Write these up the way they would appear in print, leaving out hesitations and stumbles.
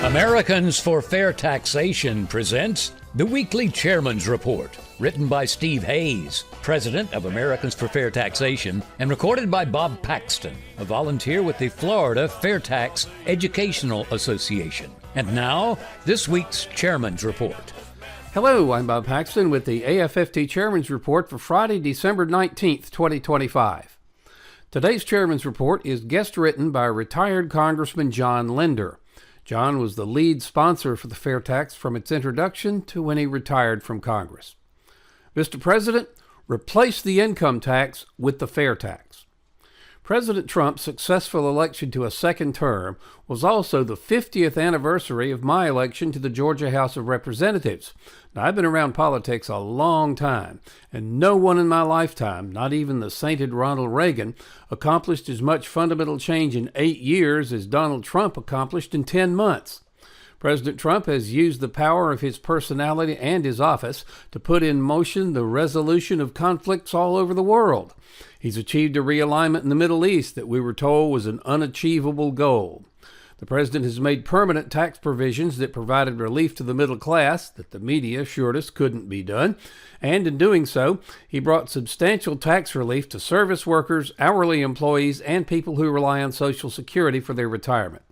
Americans for Fair Taxation presents the Weekly Chairman's Report, written by Steve Hayes, president of Americans for Fair Taxation, and recorded by Bob Paxton, a volunteer with the Florida FAIRtax Educational Association. And now, this week's Chairman's Report. Hello, I'm Bob Paxton with the AFFT Chairman's Report for Friday, December 19th, 2025. Today's Chairman's Report is guest written by retired Congressman John Linder. John was the lead sponsor for the FAIRtax from its introduction to when he retired from Congress. Mr. President, replace the income tax with the FAIRtax. President Trump's successful election to a second term was also the 50th anniversary of my election to the Georgia House of Representatives. Now, I've been around politics a long time, and no one in my lifetime, not even the sainted Ronald Reagan, accomplished as much fundamental change in 8 years as Donald Trump accomplished in 10 months. President Trump has used the power of his personality and his office to put in motion the resolution of conflicts all over the world. He's achieved a realignment in the Middle East that we were told was an unachievable goal. The president has made permanent tax provisions that provided relief to the middle class that the media assured us couldn't be done. And in doing so, he brought substantial tax relief to service workers, hourly employees, and people who rely on Social Security for their retirement.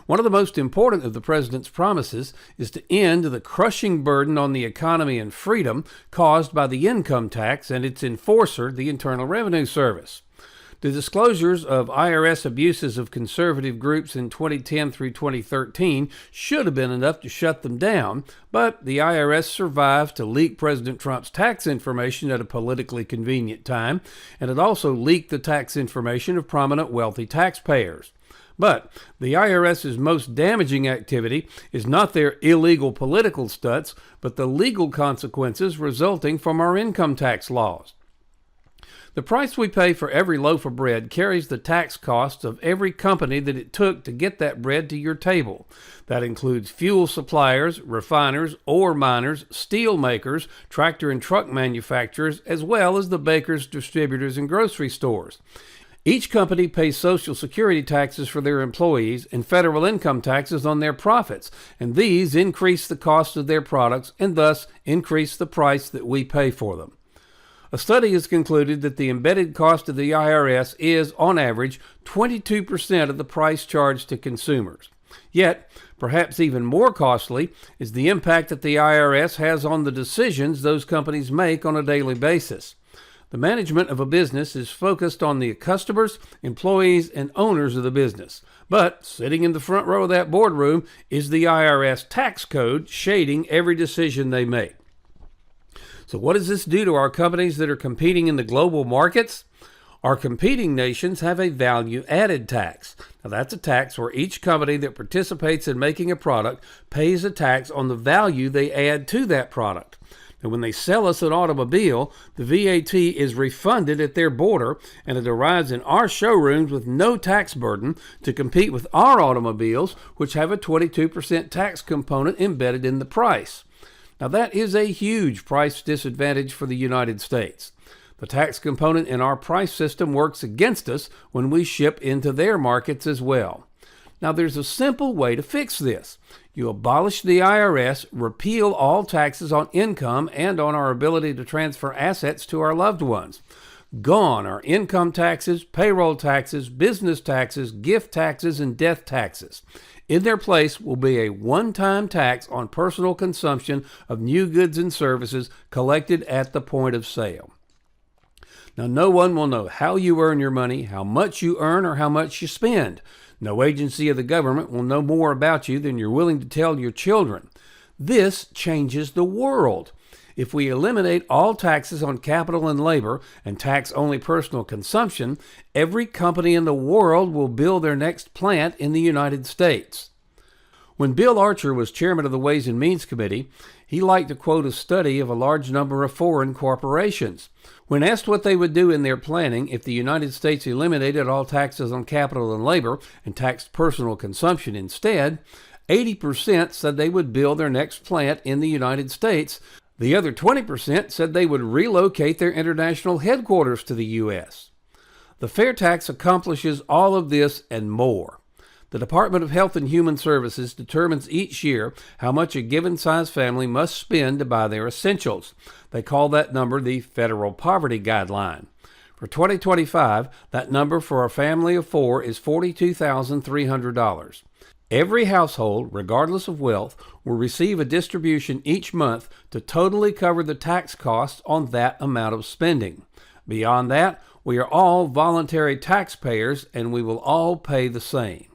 One of the most important of the president's promises is to end the crushing burden on the economy and freedom caused by the income tax and its enforcer, the Internal Revenue Service. The disclosures of IRS abuses of conservative groups in 2010 through 2013 should have been enough to shut them down, but the IRS survived to leak President Trump's tax information at a politically convenient time, and it also leaked the tax information of prominent wealthy taxpayers. But the IRS's most damaging activity is not their illegal political stunts, but the legal consequences resulting from our income tax laws. The price we pay for every loaf of bread carries the tax costs of every company that it took to get that bread to your table. That includes fuel suppliers, refiners, ore miners, steel makers, tractor and truck manufacturers, as well as the bakers, distributors, and grocery stores. Each company pays Social Security taxes for their employees and federal income taxes on their profits, and these increase the cost of their products and thus increase the price that we pay for them. A study has concluded that the embedded cost of the IRS is, on average, 22% of the price charged to consumers. Yet, perhaps even more costly is the impact that the IRS has on the decisions those companies make on a daily basis. The management of a business is focused on the customers, employees, and owners of the business. But sitting in the front row of that boardroom is the IRS tax code shading every decision they make. So what does this do to our companies that are competing in the global markets? Our competing nations have a value-added tax. Now, that's a tax where each company that participates in making a product pays a tax on the value they add to that product. And when they sell us an automobile, the VAT is refunded at their border, and it arrives in our showrooms with no tax burden to compete with our automobiles, which have a 22% tax component embedded in the price. Now, that is a huge price disadvantage for the United States. The tax component in our price system works against us when we ship into their markets as well. Now, there's a simple way to fix this. You abolish the IRS, repeal all taxes on income and on our ability to transfer assets to our loved ones. Gone are income taxes, payroll taxes, business taxes, gift taxes, and death taxes. In their place will be a one-time tax on personal consumption of new goods and services collected at the point of sale. Now, no one will know how you earn your money, how much you earn, or how much you spend. No agency of the government will know more about you than you're willing to tell your children. This changes the world. If we eliminate all taxes on capital and labor and tax only personal consumption, every company in the world will build their next plant in the United States. When Bill Archer was chairman of the Ways and Means Committee, he liked to quote a study of a large number of foreign corporations. When asked what they would do in their planning if the United States eliminated all taxes on capital and labor and taxed personal consumption instead, 80% said they would build their next plant in the United States. The other 20% said they would relocate their international headquarters to the U.S. The FAIRtax accomplishes all of this and more. The Department of Health and Human Services determines each year how much a given size family must spend to buy their essentials. They call that number the Federal Poverty Guideline. For 2025, that number for a family of four is $42,300. Every household, regardless of wealth, will receive a distribution each month to totally cover the tax costs on that amount of spending. Beyond that, we are all voluntary taxpayers and we will all pay the same.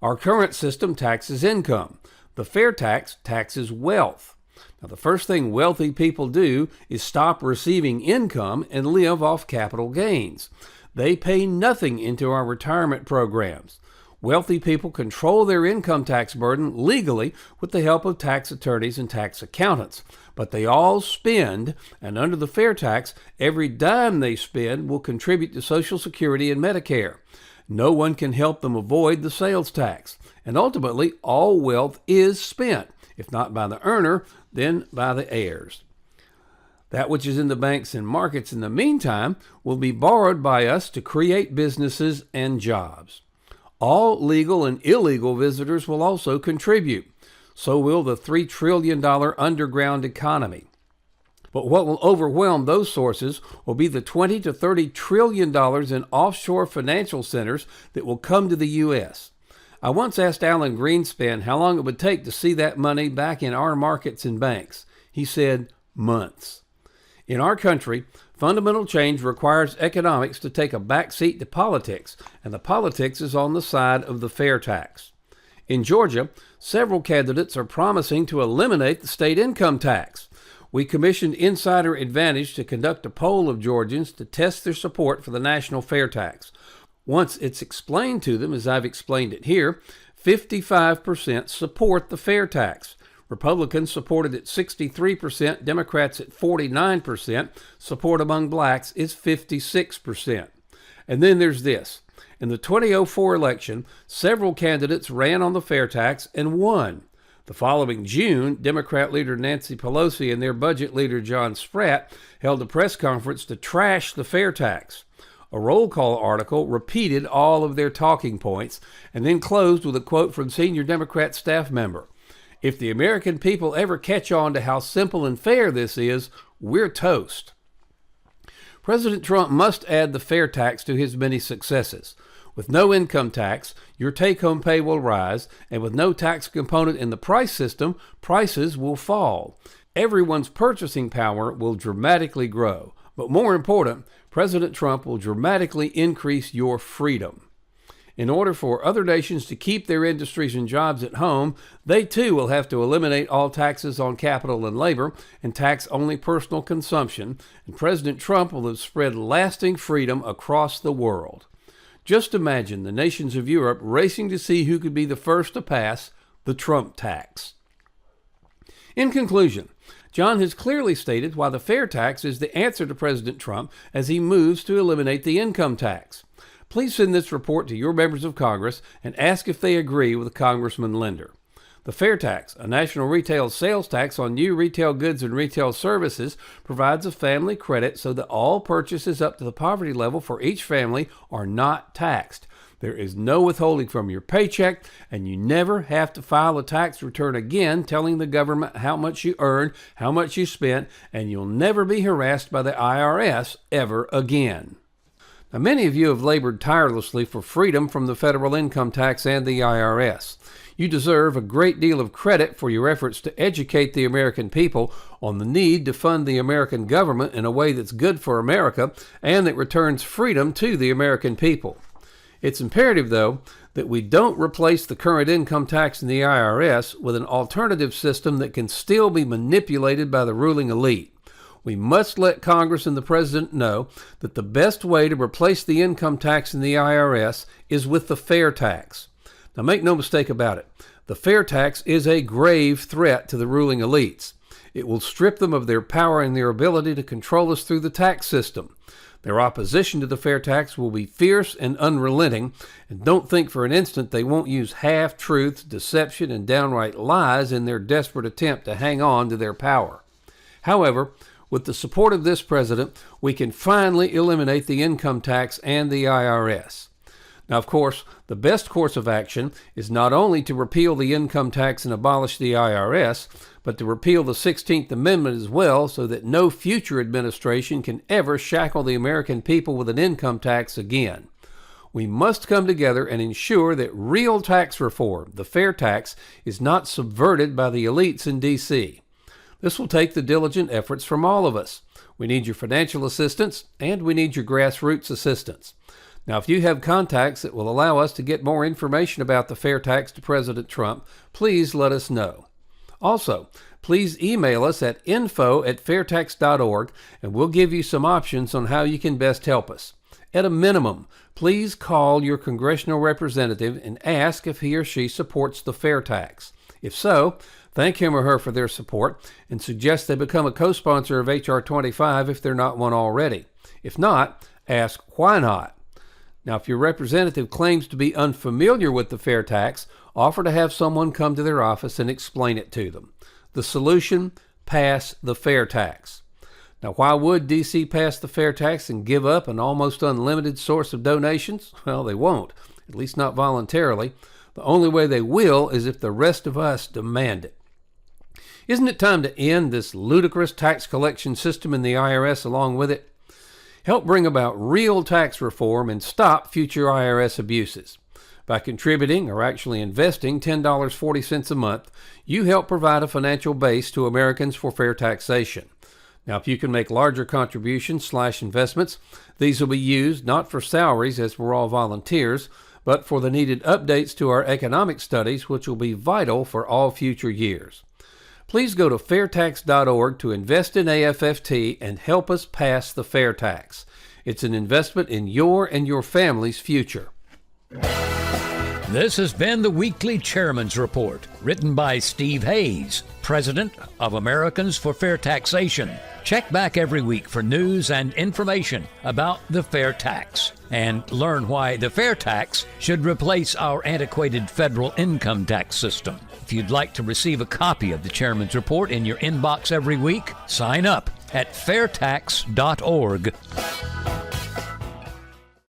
Our current system taxes income. The FAIRtax taxes wealth. Now, the first thing wealthy people do is stop receiving income and live off capital gains. They pay nothing into our retirement programs. Wealthy people control their income tax burden legally with the help of tax attorneys and tax accountants. But they all spend, and under the FAIRtax, every dime they spend will contribute to Social Security and Medicare. No one can help them avoid the sales tax. And ultimately, all wealth is spent, if not by the earner, then by the heirs. That which is in the banks and markets in the meantime will be borrowed by us to create businesses and jobs. All legal and illegal visitors will also contribute. So will the $3 trillion underground economy. But what will overwhelm those sources will be the $20 to $30 trillion in offshore financial centers that will come to the U.S. I once asked Alan Greenspan how long it would take to see that money back in our markets and banks. He said, months. In our country, fundamental change requires economics to take a backseat to politics, and the politics is on the side of the FAIRtax. In Georgia, several candidates are promising to eliminate the state income tax. We commissioned Insider Advantage to conduct a poll of Georgians to test their support for the national FAIRtax. Once it's explained to them, as I've explained it here, 55% support the FAIRtax. Republicans support it at 63%, Democrats at 49%, support among blacks is 56%. And then there's this. In the 2004 election, several candidates ran on the FAIRtax and won. The following June, Democrat leader Nancy Pelosi and their budget leader John Spratt held a press conference to trash the FAIRtax. A roll call article repeated all of their talking points and then closed with a quote from senior Democrat staff member. If the American people ever catch on to how simple and fair this is, we're toast. President Trump must add the FAIRtax to his many successes. With no income tax, your take-home pay will rise, and with no tax component in the price system, prices will fall. Everyone's purchasing power will dramatically grow. But more important, President Trump will dramatically increase your freedom. In order for other nations to keep their industries and jobs at home, they too will have to eliminate all taxes on capital and labor and tax only personal consumption, and President Trump will have spread lasting freedom across the world. Just imagine the nations of Europe racing to see who could be the first to pass the Trump tax. In conclusion, John has clearly stated why the FAIRtax is the answer to President Trump as he moves to eliminate the income tax. Please send this report to your members of Congress and ask if they agree with Congressman Linder. The FAIRtax, a national retail sales tax on new retail goods and retail services, provides a family credit so that all purchases up to the poverty level for each family are not taxed. There is no withholding from your paycheck, and you never have to file a tax return again telling the government how much you earned, how much you spent, and you'll never be harassed by the IRS ever again. Now, many of you have labored tirelessly for freedom from the federal income tax and the IRS. You deserve a great deal of credit for your efforts to educate the American people on the need to fund the American government in a way that's good for America and that returns freedom to the American people. It's imperative, though, that we don't replace the current income tax and the IRS with an alternative system that can still be manipulated by the ruling elite. We must let Congress and the President know that the best way to replace the income tax and the IRS is with the FAIRtax. Now, make no mistake about it. The FAIRtax is a grave threat to the ruling elites. It will strip them of their power and their ability to control us through the tax system. Their opposition to the FAIRtax will be fierce and unrelenting, and don't think for an instant they won't use half-truths, deception, and downright lies in their desperate attempt to hang on to their power. However, with the support of this president, we can finally eliminate the income tax and the IRS. Now, of course, the best course of action is not only to repeal the income tax and abolish the IRS, but to repeal the 16th Amendment as well, so that no future administration can ever shackle the American people with an income tax again. We must come together and ensure that real tax reform, the fair tax, is not subverted by the elites in D.C. This will take the diligent efforts from all of us. We need your financial assistance, and we need your grassroots assistance. Now, if you have contacts that will allow us to get more information about the fair tax to President Trump, please let us know. Also, please email us at info@fairtax.org, and we'll give you some options on how you can best help us. At a minimum, please call your congressional representative and ask if he or she supports the fair tax. If so, thank him or her for their support and suggest they become a co-sponsor of H.R. 25 if they're not one already. If not, ask why not. Now, if your representative claims to be unfamiliar with the fair tax, offer to have someone come to their office and explain it to them. The solution: pass the fair tax. Now, why would D.C. pass the fair tax and give up an almost unlimited source of donations? Well, they won't, at least not voluntarily. The only way they will is if the rest of us demand it. Isn't it time to end this ludicrous tax collection system in the IRS along with it? Help bring about real tax reform and stop future IRS abuses. By contributing, or actually investing, $10.40 a month, you help provide a financial base to Americans for fair taxation. Now, if you can make larger contributions/investments, these will be used not for salaries, as we're all volunteers, but for the needed updates to our economic studies, which will be vital for all future years. Please go to FAIRtax.org to invest in AFFT and help us pass the fair tax. It's an investment in your and your family's future. This has been the Weekly Chairman's Report, written by Steve Hayes, President of Americans for Fair Taxation. Check back every week for news and information about the fair tax, and learn why the fair tax should replace our antiquated federal income tax system. If you'd like to receive a copy of the Chairman's Report in your inbox every week, sign up at FAIRtax.org.